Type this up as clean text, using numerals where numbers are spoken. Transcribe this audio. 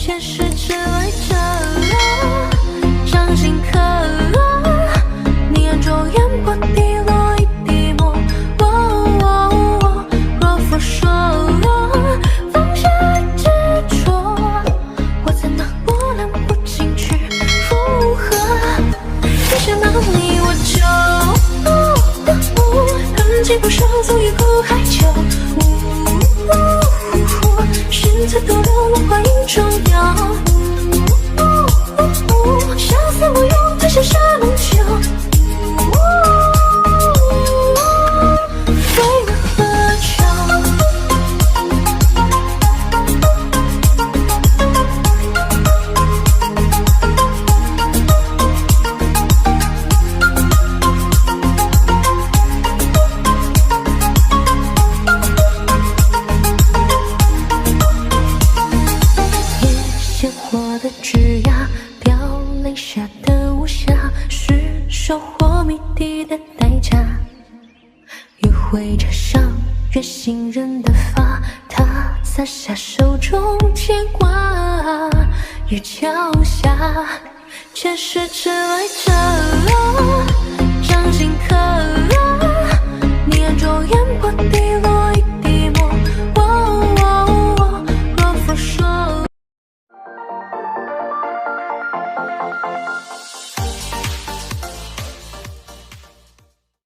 前世只为这掌心刻你眼中烟波滴落一滴墨。若佛说放下执着，我怎能波澜不惊去附和？一想到你我就痕迹不收，足以苦海求。寻次逗留，落花影中摇。相思无用，吞下沙梦酒。为了何求？我的枝桠，凋零下的无暇，是收获谜底的代价。余晖插上月行人的发，他洒下手中牵挂。雨桥下，前世只为这掌心刻